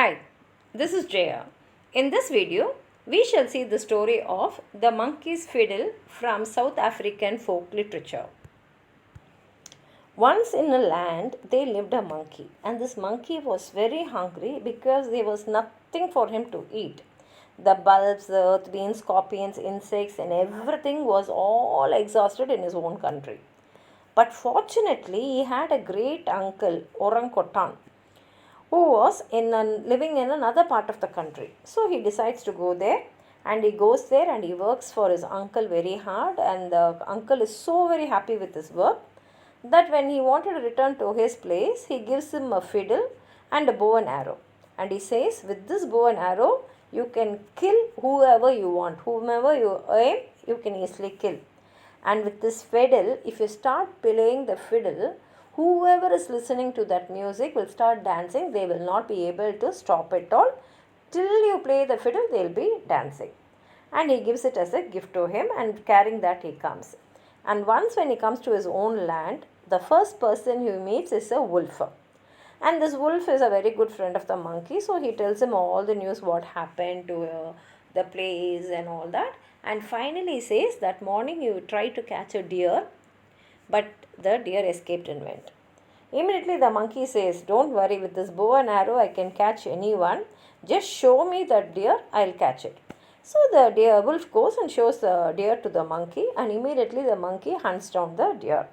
Hi, this is Jaya. In this video, we shall see the story of the monkey's fiddle from South African folk literature. Once in a land, there lived a monkey, and this monkey was very hungry because there was nothing for him to eat. The bulbs, the earth beings, scorpions, insects, and everything was all exhausted in his own country. But fortunately, he had a great uncle, Orangutan, who was living in another part of the country. So he decides to go there, and he goes there and he works for his uncle very hard, and the uncle is so very happy with his work that when he wanted to return to his place, he gives him a fiddle and a bow and arrow. And he says, with this bow and arrow, you can kill whoever you want. Whomever you aim, you can easily kill. And with this fiddle, if you start playing the fiddle, whoever is listening to that music will start dancing. They will not be able to stop it all. Till you play the fiddle, they will be dancing. And he gives it as a gift to him, and carrying that he comes. And once when he comes to his own land, the first person he meets is a wolf. And this wolf is a very good friend of the monkey, so he tells him all the news, what happened to the place and all that. And finally he says, that morning you tried to catch a deer, but the deer escaped and went. Immediately the monkey says, don't worry, with this bow and arrow I can catch anyone. Just show me that deer, I'll catch it. So the wolf goes and shows the deer to the monkey, and immediately the monkey hunts down the deer.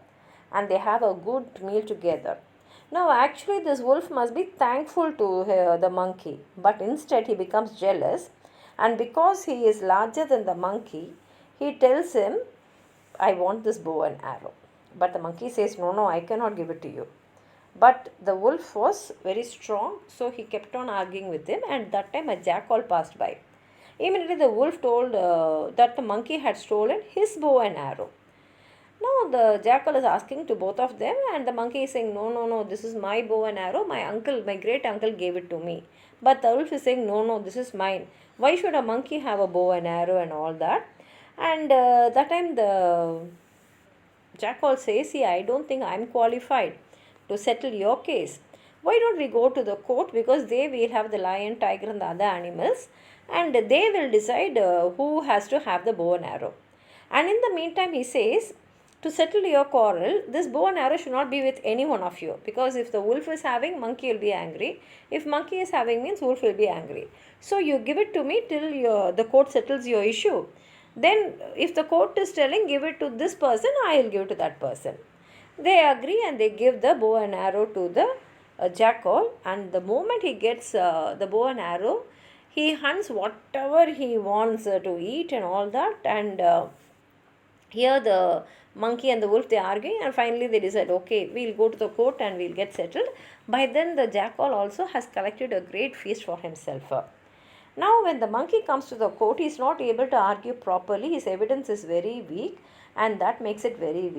And they have a good meal together. Now actually this wolf must be thankful to the monkey, but instead he becomes jealous, and because he is larger than the monkey, he tells him, I want this bow and arrow. But the monkey says, no, I cannot give it to you. But the wolf was very strong, so he kept on arguing with him, and that time a jackal passed by. Immediately the wolf told that the monkey had stolen his bow and arrow. Now the jackal is asking to both of them, and the monkey is saying, no, this is my bow and arrow. My great uncle gave it to me. But the wolf is saying, no, this is mine. Why should a monkey have a bow and arrow and all that? And that time the jackal says, see, I don't think I'm qualified to settle your case. Why don't we go to the court, because they will have the lion, tiger and the other animals, and they will decide who has to have the bow and arrow. And in the meantime he says, to settle your quarrel, this bow and arrow should not be with any one of you, because if the wolf is having, monkey will be angry. If monkey is having, means wolf will be angry. So you give it to me till the court settles your issue. Then if the court is telling, give it to this person, I will give it to that person. They agree and they give the bow and arrow to the jackal, and the moment he gets the bow and arrow, he hunts whatever he wants to eat and all that. And here the monkey and the wolf, they are arguing, and finally they decide, okay, we'll go to the court and we'll get settled. By then the jackal also has collected a great feast for himself. Now when the monkey comes to the court, he is not able to argue properly. His evidence is very weak, and that makes it very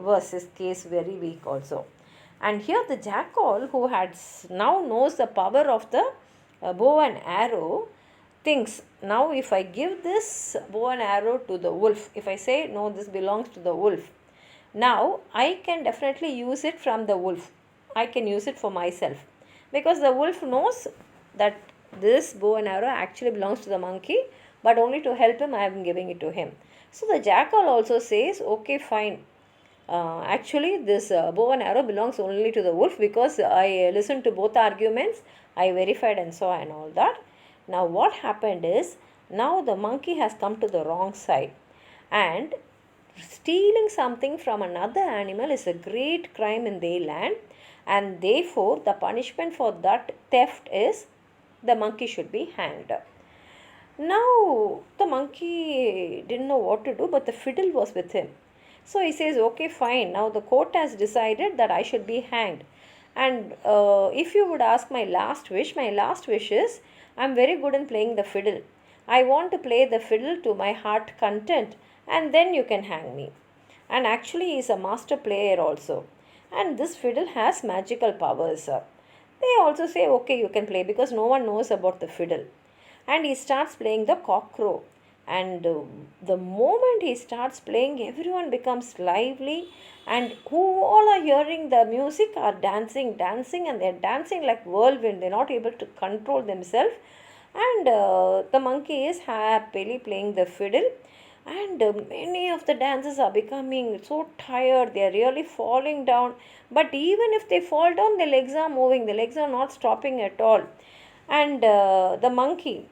worse, his case very weak also. And here the jackal, who had now knows the power of the bow and arrow, thinks, now if I give this bow and arrow to the wolf, if I say, no, this belongs to the wolf, now I can definitely use it from the wolf. I can use it for myself, because the wolf knows that this bow and arrow actually belongs to the monkey, but only to help him I am giving it to him. So the jackal also says, okay, fine. Actually this bow and arrow belongs only to the wolf, because I listened to both arguments, I verified and saw and all that. Now what happened is, now the monkey has come to the wrong side, and stealing something from another animal is a great crime in their land, and therefore the punishment for that theft is the monkey should be hanged. Now the monkey didn't know what to do, but the fiddle was with him. So he says, okay, fine, now the court has decided that I should be hanged. And if you would ask my last wish is, I am very good in playing the fiddle. I want to play the fiddle to my heart content, and then you can hang me. And actually he is a master player also. And this fiddle has magical powers. They also say, okay, you can play, because no one knows about the fiddle. And he starts playing the cock crow. And the moment he starts playing, everyone becomes lively, and who all are hearing the music are dancing, and they're dancing like whirlwind. They're not able to control themselves. And the monkey is happily playing the fiddle, and many of the dancers are becoming so tired, they are really falling down. But even if they fall down, their legs are moving, the legs are not stopping at all. And the monkey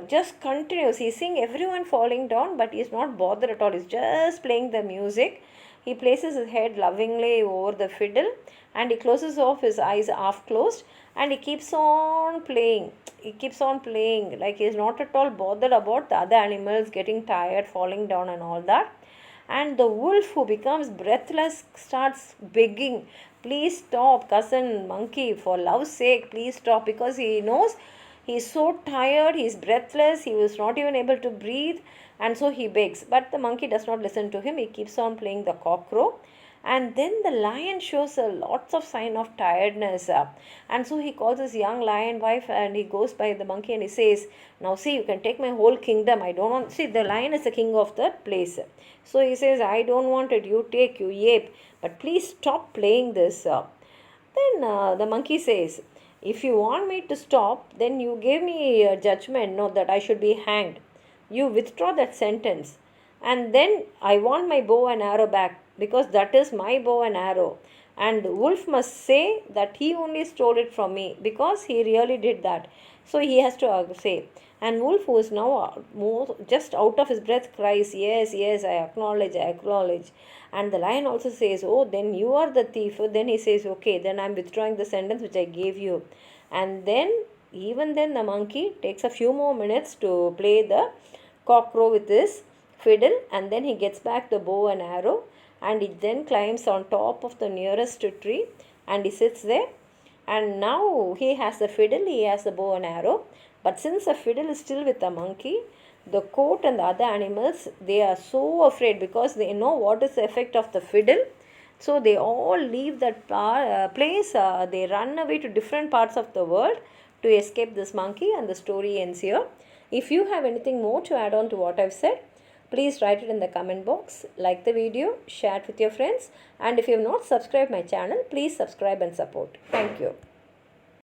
just continues. He's seeing everyone falling down, but he's not bothered at all. He's just playing the music. He places his head lovingly over the fiddle, and he closes off his eyes half closed, and he keeps on playing. He keeps on playing like he's not at all bothered about the other animals getting tired, falling down, and all that. And the wolf, who becomes breathless, starts begging, please stop, cousin monkey, for love's sake, please stop, because he knows he's so tired, he's breathless, he was not even able to breathe, and so he begs. But the monkey does not listen to him. He keeps on playing the cockcrow. And then the lion shows a lots of sign of tiredness, and so he calls his young lion wife, and he goes by the monkey and he says, now see, you can take my whole kingdom, I don't want, see, the lion is the king of the place, so he says, I don't want it, you take, you ape, but please stop playing this. Then the monkey says, if you want me to stop, then you gave me a judgment, no, that I should be hanged. You withdraw that sentence, and then I want my bow and arrow back, because that is my bow and arrow. And the wolf must say that he only stole it from me, because he really did that. So he has to say. And wolf, who is now just out of his breath, cries, yes, yes, I acknowledge, I acknowledge. And the lion also says, oh, then you are the thief. Then he says, okay, then I'm withdrawing the sentence which I gave you. And then, even then, the monkey takes a few more minutes to play the cockcrow with his fiddle, and then he gets back the bow and arrow, and he then climbs on top of the nearest tree, and he sits there. And now he has the fiddle, he has the bow and arrow, but since the fiddle is still with the monkey, the goat and the other animals, they are so afraid, because they know what is the effect of the fiddle. So they all leave that place, they run away to different parts of the world to escape this monkey, and the story ends here. If you have anything more to add on to what I've said, please write it in the comment box, like the video, share it with your friends, and if you have not subscribed my channel, please subscribe and support. Thank you.